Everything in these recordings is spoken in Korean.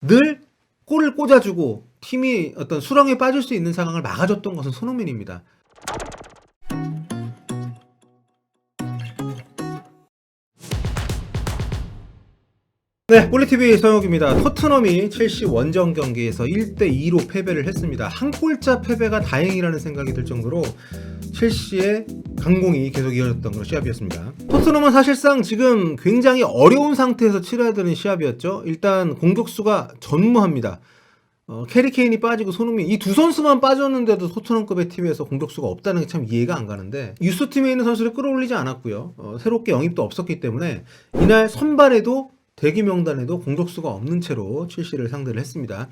늘 골을 꽂아주고 팀이 어떤 수렁에 빠질 수 있는 상황을 막아줬던 것은 손흥민입니다. 네, 꿀리TV 성혁입니다. 토트넘이 첼시 원정 경기에서 1대2로 패배를 했습니다. 한 골차 패배가 다행이라는 생각이 들 정도로 첼시의 강공이 계속 이어졌던 그런 시합이었습니다. 토트넘은 사실상 지금 굉장히 어려운 상태에서 치러야 되는 시합이었죠. 일단 공격수가 전무합니다. 캐리 케인이 빠지고 손흥민 이 두 선수만 빠졌는데도 토트넘급의 팀에서 공격수가 없다는 게 참 이해가 안 가는데 유스팀에 있는 선수를 끌어올리지 않았고요. 새롭게 영입도 없었기 때문에 이날 선발에도 대기 명단에도 공격수가 없는 채로 첼시를 상대를 했습니다.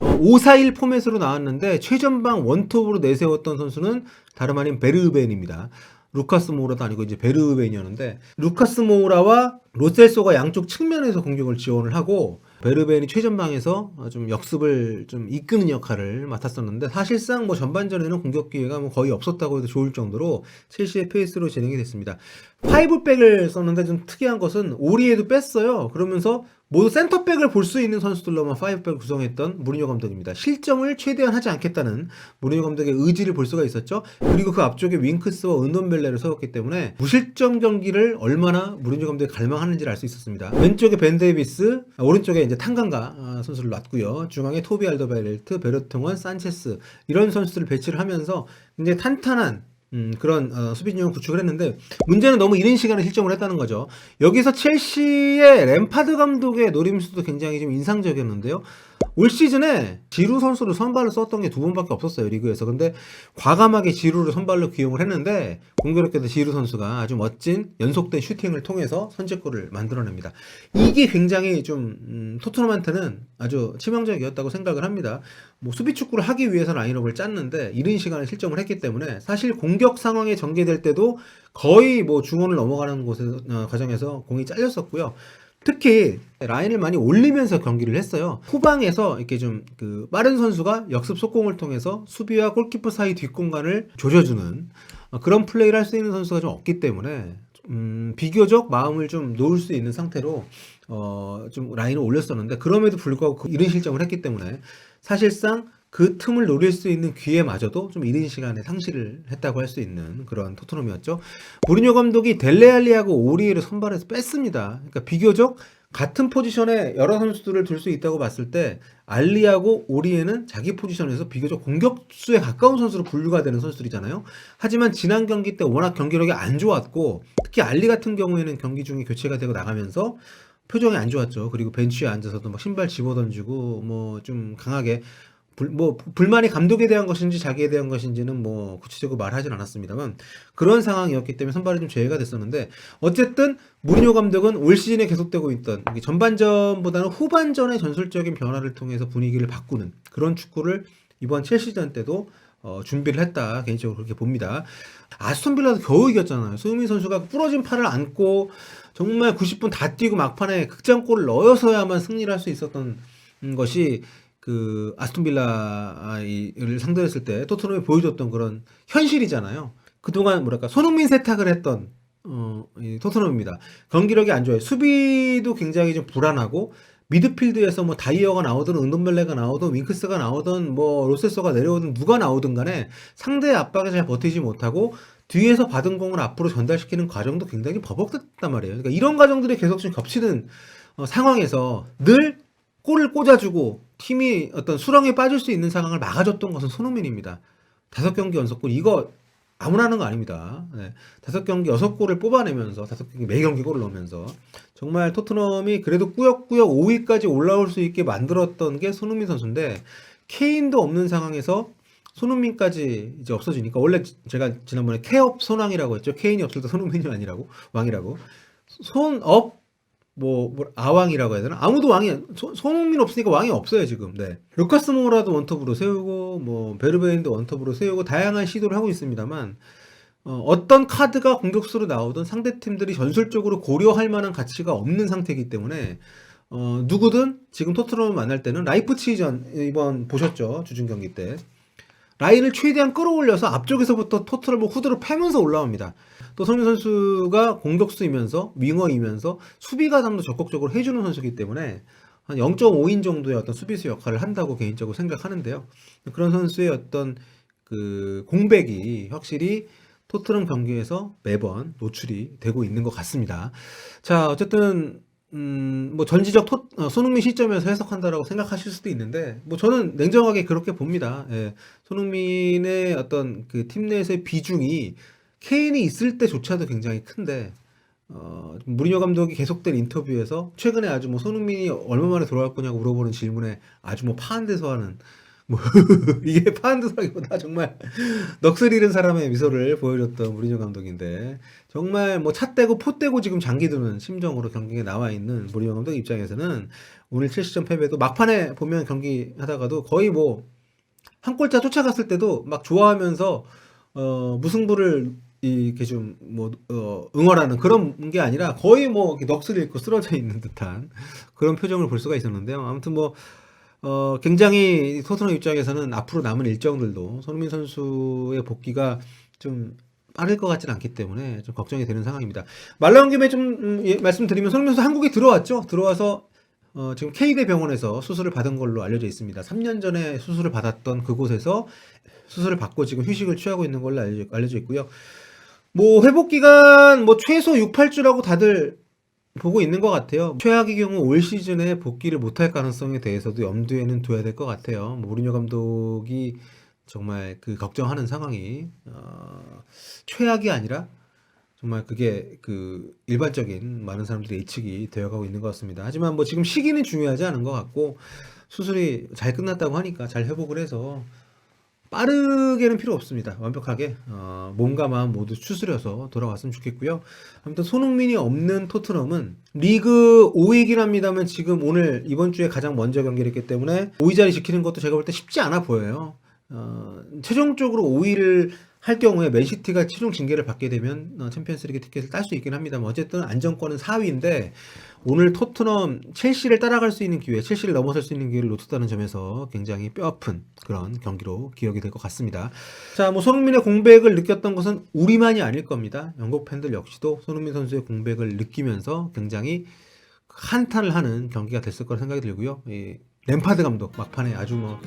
5-4-1 포맷으로 나왔는데 최전방 원톱으로 내세웠던 선수는 다름 아닌 베르벤입니다. 루카스 모우라도 아니고 이제 베르벤이었는데 루카스 모우라와 로셀소가 양쪽 측면에서 공격을 지원을 하고 베르벤이 최전방에서 좀 역습을 좀 이끄는 역할을 맡았었는데 사실상 뭐 전반전에는 공격 기회가 뭐 거의 없었다고 해도 좋을 정도로 첼시의 페이스로 진행이 됐습니다. 5백을 썼는데 좀 특이한 것은 오리에도 뺐어요. 그러면서 모두 센터백을 볼 수 있는 선수들로만 5백을 구성했던 무리뉴 감독입니다. 실점을 최대한 하지 않겠다는 무리뉴 감독의 의지를 볼 수가 있었죠. 그리고 그 앞쪽에 윙크스와 은돈벨레를 세웠기 때문에 무실점 경기를 얼마나 무리뉴 감독이 갈망하는지를 알 수 있었습니다. 왼쪽에 벤 데이비스, 오른쪽에 이제 탕강가 선수를 놨고요. 중앙에 토비 알더베일트, 베르통원, 산체스 이런 선수들을 배치를 하면서 굉장히 탄탄한 그런 수비 진영을 구축을 했는데 문제는 너무 이른 시간에 실점을 했다는 거죠. 여기서 첼시의 램파드 감독의 노림수도 굉장히 좀 인상적이었는데요. 올 시즌에 지루 선수를 선발로 썼던 게 두 번밖에 없었어요, 리그에서. 근데 과감하게 지루를 선발로 기용을 했는데 공교롭게도 지루 선수가 아주 멋진 연속된 슈팅을 통해서 선제골을 만들어냅니다. 이게 굉장히 좀 토트넘한테는 아주 치명적이었다고 생각을 합니다. 뭐 수비 축구를 하기 위해서 라인업을 짰는데 이른 시간에 실점을 했기 때문에 사실 공격 상황에 전개될 때도 거의 뭐 중원을 넘어가는 과정에서 공이 잘렸었고요. 특히 라인을 많이 올리면서 경기를 했어요. 후방에서 이렇게 좀 그 빠른 선수가 역습 속공을 통해서 수비와 골키퍼 사이 뒷공간을 조져주는 그런 플레이를 할 수 있는 선수가 좀 없기 때문에 비교적 마음을 좀 놓을 수 있는 상태로 좀 라인을 올렸었는데 그럼에도 불구하고 그 이른 실점을 했기 때문에 사실상 그 틈을 노릴 수 있는 기회마저도 좀 이른 시간에 상실을 했다고 할 수 있는 그런 토트넘이었죠. 무리뉴 감독이 델레알리하고 오리에를 선발해서 뺐습니다. 그러니까 비교적 같은 포지션에 여러 선수들을 둘 수 있다고 봤을 때 알리하고 오리에는 자기 포지션에서 비교적 공격수에 가까운 선수로 분류가 되는 선수들이잖아요. 하지만 지난 경기 때 워낙 경기력이 안 좋았고 특히 알리 같은 경우에는 경기 중에 교체가 되고 나가면서 표정이 안 좋았죠. 그리고 벤치에 앉아서도 막 신발 집어던지고 뭐 좀 강하게 불만이 감독에 대한 것인지 자기에 대한 것인지는 뭐 구체적으로 말하진 않았습니다만 그런 상황이었기 때문에 선발이 좀 제외가 됐었는데 어쨌든 무리뉴 감독은 올 시즌에 계속되고 있던 전반전보다는 후반전의 전술적인 변화를 통해서 분위기를 바꾸는 그런 축구를 이번 첼시전 때도 준비를 했다 개인적으로 그렇게 봅니다. 아스톤 빌라도 겨우 이겼잖아요. 손흥민 선수가 부러진 팔을 안고 정말 90분 다 뛰고 막판에 극장골을 넣어서야만 승리를 할 수 있었던 것이 그 아스톤 빌라를 상대로 했을 때 토트넘이 보여줬던 그런 현실이잖아요. 그동안 뭐랄까 손흥민 세탁을 했던 이 토트넘입니다. 경기력이 안 좋아요. 수비도 굉장히 좀 불안하고 미드필드에서 뭐 다이어가 나오든 은돈벨레가 나오든 윙크스가 나오든 뭐 로세서가 내려오든 누가 나오든 간에 상대의 압박에 잘 버티지 못하고 뒤에서 받은 공을 앞으로 전달시키는 과정도 굉장히 버벅댔단 말이에요. 그러니까 이런 과정들이 계속 좀 겹치는 상황에서 늘 골을 꽂아주고 팀이 어떤 수렁에 빠질 수 있는 상황을 막아줬던 것은 손흥민입니다. 5경기 연속골 이거 아무나 하는 거 아닙니다. 네. 5경기 6골을 뽑아내면서 5경기 매경기 골을 넣으면서 정말 토트넘이 그래도 꾸역꾸역 5위까지 올라올 수 있게 만들었던 게 손흥민 선수인데 케인도 없는 상황에서 손흥민까지 이제 없어지니까 원래 제가 지난번에 케업 손왕이라고 했죠. 케인이 없을 때 손흥민이 아니라고 왕이라고 손업 아왕이라고 해야 되나? 아무도 손흥민 없으니까 왕이 없어요, 지금. 네. 루카스 모우라도 원톱으로 세우고, 뭐, 베르베인도 원톱으로 세우고, 다양한 시도를 하고 있습니다만, 어떤 카드가 공격수로 나오든 상대팀들이 전술적으로 고려할 만한 가치가 없는 상태이기 때문에, 누구든 지금 토트넘을 만날 때는 라이프치히전, 이번 보셨죠? 주중 경기 때. 라인을 최대한 끌어올려서 앞쪽에서부터 토트넘을 후드로 패면서 올라옵니다. 또 손흥민 선수가 공격수이면서 윙어이면서 수비 가담도 적극적으로 해주는 선수이기 때문에 한 0.5인 정도의 어떤 수비수 역할을 한다고 개인적으로 생각하는데요. 그런 선수의 어떤 그 공백이 확실히 토트넘 경기에서 매번 노출이 되고 있는 것 같습니다. 자, 어쨌든 뭐 전지적 손흥민 시점에서 해석한다라고 생각하실 수도 있는데 뭐 저는 냉정하게 그렇게 봅니다. 예, 손흥민의 어떤 그 팀 내에서의 비중이 케인이 있을 때조차도 굉장히 큰데 무리뉴 감독이 계속된 인터뷰에서 최근에 아주 뭐 손흥민이 얼마 만에 돌아올 거냐고 물어보는 질문에 아주 뭐 파한 데서 하는 뭐 이게 파한 데서라기보다 정말 넋을 잃은 사람의 미소를 보여줬던 무리뉴 감독인데 정말 뭐 찻대고 포대고 지금 장기 드는 심정으로 경기에 나와 있는 무리뉴 감독 입장에서는 오늘 첼시전 패배도 막판에 보면 경기 하다가도 거의 뭐 한 골차 쫓아갔을 때도 막 좋아하면서 무승부를 이렇게 좀 뭐 응원하는 그런 게 아니라 거의 뭐 이렇게 넋을 잃고 쓰러져 있는 듯한 그런 표정을 볼 수가 있었는데요. 아무튼 뭐 굉장히 토트넘 입장에서는 앞으로 남은 일정들도 손흥민 선수의 복귀가 좀 빠를 것 같지는 않기 때문에 좀 걱정이 되는 상황입니다. 말 나온 김에 좀 말씀드리면 손흥민 선수 한국에 들어왔죠. 들어와서 지금 K대 병원에서 수술을 받은 걸로 알려져 있습니다. 3년 전에 수술을 받았던 그곳에서 수술을 받고 지금 휴식을 취하고 있는 걸로 알려져 있고요. 뭐 회복 기간 뭐 최소 6, 8주라고 다들 보고 있는 것 같아요. 최악의 경우 올 시즌에 복귀를 못할 가능성에 대해서도 염두에는 둬야 될 것 같아요. 뭐 무리뉴 감독이 정말 그 걱정하는 상황이 최악이 아니라 정말 그게 그 일반적인 많은 사람들의 예측이 되어가고 있는 것 같습니다. 하지만 뭐 지금 시기는 중요하지 않은 것 같고 수술이 잘 끝났다고 하니까 잘 회복을 해서 빠르게는 필요 없습니다. 완벽하게 몸과 마음 모두 추스려서 돌아왔으면 좋겠고요. 아무튼 손흥민이 없는 토트넘은 리그 5위이긴 합니다만 지금 오늘 이번 주에 가장 먼저 경기를 했기 때문에 5위 자리 지키는 것도 제가 볼 때 쉽지 않아 보여요. 최종적으로 5위를 할 경우에 맨시티가 최종 징계를 받게 되면 챔피언스리그 티켓을 딸 수 있긴 합니다만 어쨌든 안정권은 4위인데 오늘 토트넘 첼시를 따라갈 수 있는 기회, 첼시를 넘어설 수 있는 기회를 놓쳤다는 점에서 굉장히 뼈아픈 그런 경기로 기억이 될 것 같습니다. 자, 뭐 손흥민의 공백을 느꼈던 것은 우리만이 아닐 겁니다. 영국 팬들 역시도 손흥민 선수의 공백을 느끼면서 굉장히 한탄을 하는 경기가 됐을 거라 생각이 들고요. 이 램파드 감독 막판에 아주 뭐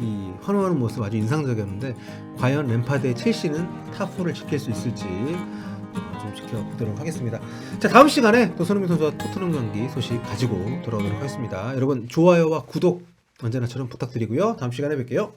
이 환호하는 모습 아주 인상적이었는데 과연 램파드의 첼시는 탑4를 지킬 수 있을지 좀 지켜보도록 하겠습니다. 자, 다음 시간에 또 손흥민 선수와 토트넘 경기 소식 가지고 돌아오도록 하겠습니다. 여러분 좋아요와 구독 언제나처럼 부탁드리고요. 다음 시간에 뵐게요.